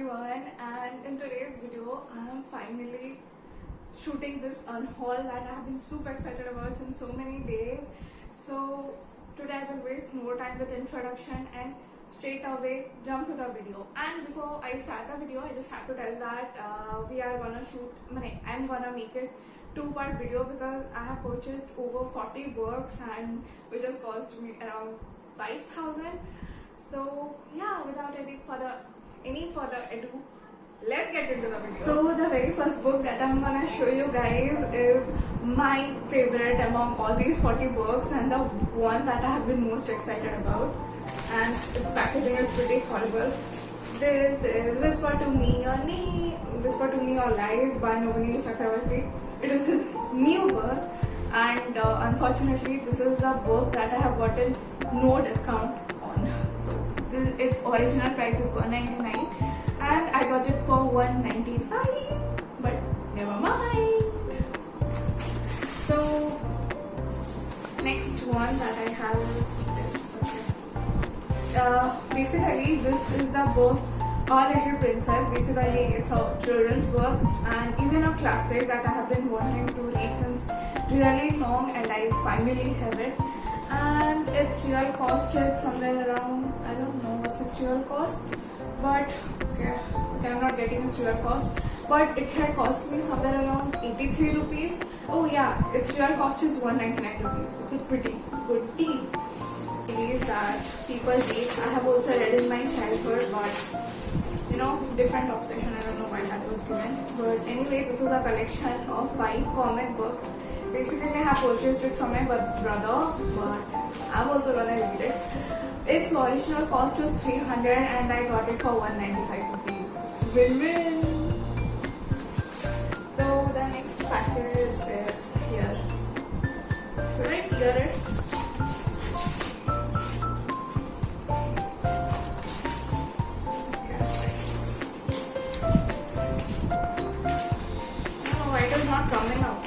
everyone, and in today's video I am finally shooting this haul that I have been super excited about since so many days. So today I will waste no time with introduction and straight away jump to the video. And before I start the video, I just have to tell that we are gonna I'm gonna make it two-part video because I have purchased over 40 books and which has cost me around 5,000. So yeah, without any further ado, let's get into the video. So the very first book that I'm gonna show you guys is my favorite among all these 40 books and the one that I have been most excited about, and its packaging is pretty horrible. This is Whisper to Me or Lies by Navneet Chakravarti. It is his new book, and unfortunately this is the book that I have gotten no discount on. So its original price is $199 and I got it for $195, but never mind. So next one that I have is this. Basically this is the book Our Little Princess. Basically it's a children's book and even a classic that I have been wanting to read since really long, and I finally have it. And its real cost is somewhere around, I don't know what's its real cost, but okay, I'm not getting its real cost, but it had cost me somewhere around 83 rupees. Oh yeah, its real cost is 199 rupees. It's a pretty good deal. Series that people read, I have also read in my childhood, but different obsession, I don't know why that was given. But anyway, this is a collection of 5 comic books. Basically I have purchased it from my brother, but I'm also gonna read it. Its original cost is 300 and I got it for 195 rupees. Win-win! So the next package is here. Should I tear it? Not coming out.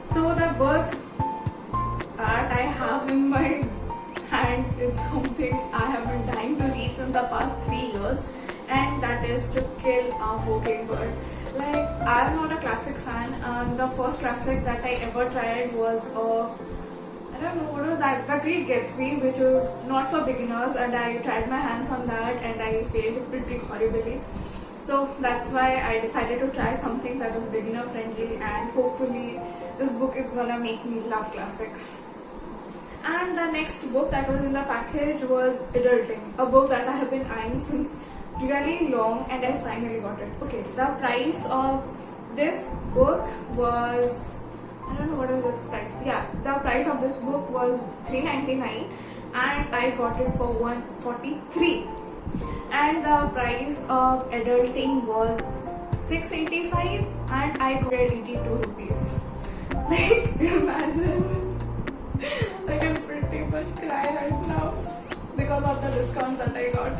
So the book that I have in my hand is something I have been dying to read since the past 3 years, and that is To Kill a Mockingbird. Like, I am not a classic fan, and the first classic that I ever tried was I don't know what was that, The Great Gatsby, which was not for beginners, and I tried my hands on that and I failed pretty horribly. So that's why I decided to try something that is beginner friendly, and hopefully this book is gonna make me love classics. And the next book that was in the package was Adulting, a book that I have been eyeing since really long and I finally got it. Okay, the price of this book was, I don't know what was this price. Yeah, the price of this book was $399 and I got it for $143. And the price of Adulting was $685 and I got it 82 rupees. Like, imagine, I can pretty much cry right now because of the discount that I got.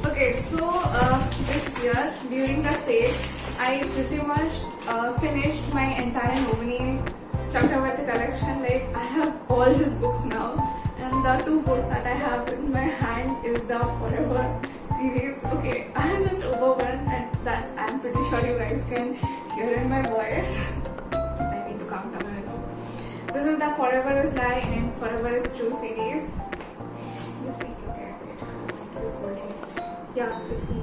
Okay, so this year during the sale, I pretty much finished my entire Navneet Chakravarti collection. Like, I have all his books now. And the 2 books that I have in my hand is the Forever series. Okay, I am just overwhelmed, and that I'm pretty sure you guys can hear in my voice. I need to calm down a little. This is the Forever is Lie and Forever is True series. Just see, okay, wait. Yeah, just see.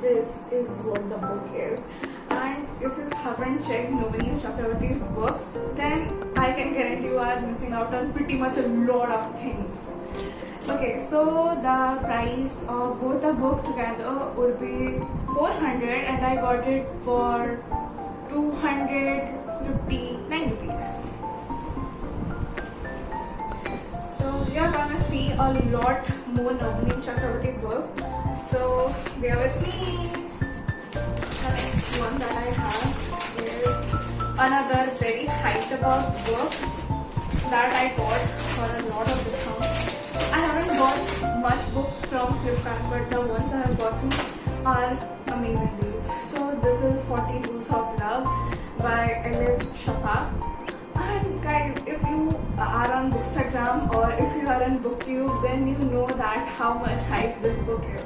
This is what the book is. And if you haven't checked Navneet Chakravarti's book, then I can guarantee you are missing out on pretty much a lot of things. Okay, so the price of both the book together would be $400 and I got it for $259 rupees. So we are gonna see a lot more Navneet Chakravarti book. So bear with me. The next one that I have is another very hyped about book that I got for a lot of discount. I haven't got much books from Flipkart, but the ones I have gotten are amazing deals. So this is 40 Rules of Love by Elif Shafak. And guys, if you are on Bookstagram or if you are on BookTube, then you know that how much hype this book is.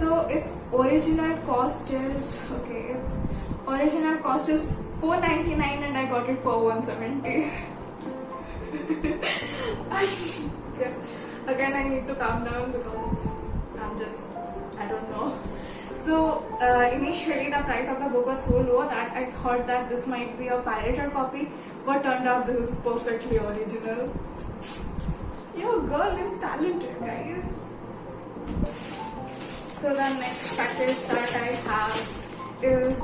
So its original cost is $4.99 and I got it for $170. Again, I need to calm down because I don't know. So initially the price of the book was so low that I thought that this might be a pirated copy, but turned out this is perfectly original. Your girl is talented, guys. So the next package that I have is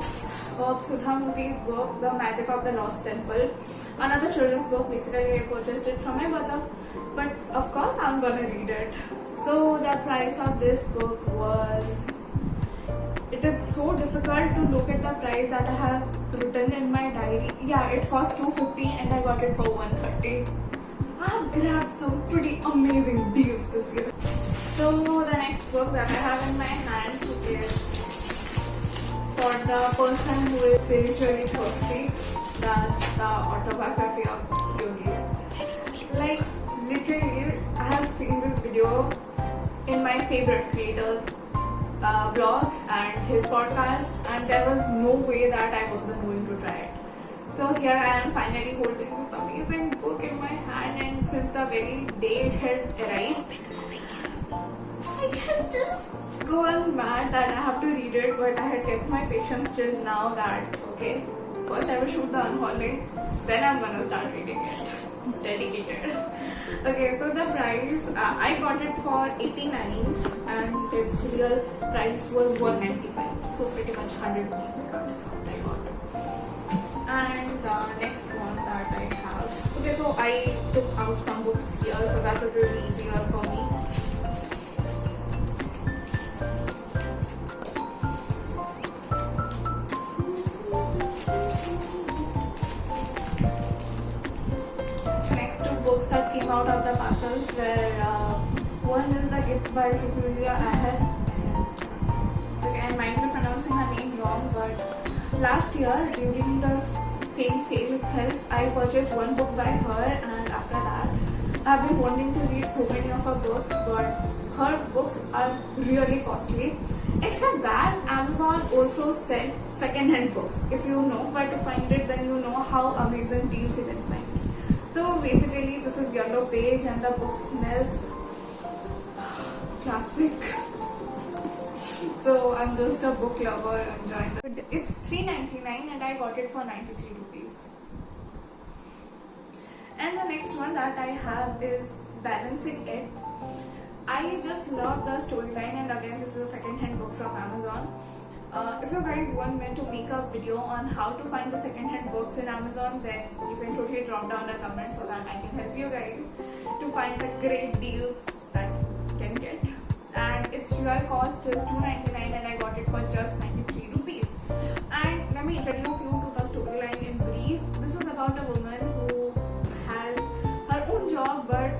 of Sudha Murty's book, The Magic of the Lost Temple. Another children's book. Basically, I purchased it from my mother, but of course I'm gonna read it. So the price of this book was... It is so difficult to look at the price that I have written in my diary. Yeah, it cost $250 and I got it for $130. I have grabbed some pretty amazing deals this year. So the next book that I have in my hand is for the person who is spiritually thirsty. That's the autobiography of Yogi. Like literally, I have seen this video in my favorite creators vlog and his podcast, and there was no way that I wasn't going to try it. So here I am finally holding this amazing book in my hand, and since the very day it had arrived, I can't just go on mad that I have to read it, but I had kept my patience till now that okay, first I will shoot the unhauling, then I'm gonna start reading it. Dedicated. Okay, so the price, I got it for $89 and its real price was $195. So pretty much 100 rupees discount I got. And the next one that I have. Okay, so I took out some books here so that would be really easier for me. Books that came out of the parcels where one is The Gift by Cecilia Ahern. Okay, I might be pronouncing her name wrong, but last year during the same sale itself, I purchased one book by her, and after that I've been wanting to read so many of her books, but her books are really costly. Except that Amazon also sells second-hand books. If you know where to find it, then you know how amazing deals you can find. So basically this is Yellow Page and the book smells classic. So I'm just a book lover enjoying it. It's $3.99 and I got it for 93 rupees. And the next one that I have is Balancing It. I just love the storyline, and again this is a second-hand book from Amazon. If you guys want me to make a video on how to find the second-hand books in Amazon, then you can totally drop down a comment so that I can help you guys to find the great deals that you can get. And its real cost is $2.99 and I got it for just 93 rupees. And let me introduce you to the storyline in brief. This is about a woman who has her own job, but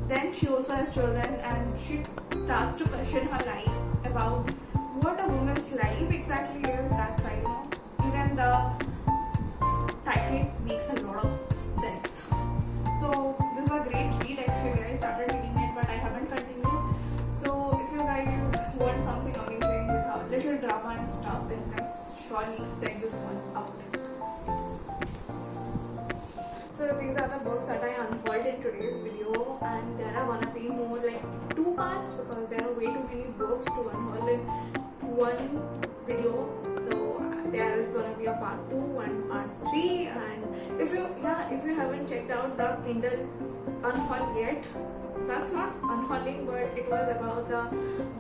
then she also has children, and she starts to question her life about what a woman's life exactly is. That's why, even the title makes a lot of sense. So this is a great read actually. I started reading it, but I haven't continued. So if you guys want something amazing with a little drama and stuff, then you can surely check this one out. So these are the books that I unfolded in today's video, and there are gonna be more like 2 parts because there are way too many books to unfold in one video. So there is gonna be a part 2 and part 3, and if you haven't checked out the Kindle unhaul yet, that's not unhauling, but it was about the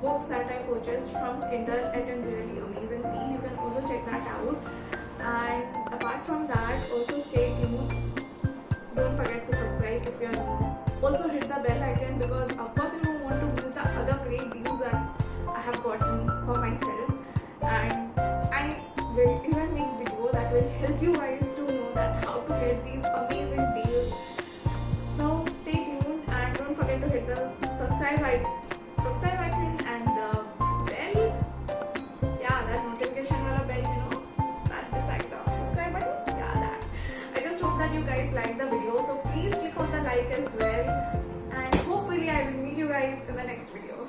books that I purchased from Kindle at a really amazing deal. You can also check that out. And apart from that, also stay tuned. Don't forget to subscribe if you are new. Also hit the bell icon because of course you don't want to miss the other great deals that I have gotten for myself. And I will even make video that will help you guys to know that how to get these amazing deals. So stay tuned and don't forget to hit the subscribe icon and the bell. Yeah, that notification wala bell, that beside the subscribe button. Yeah, that. I just hope that you guys like the video. So please click on the like as well. guys in the next video.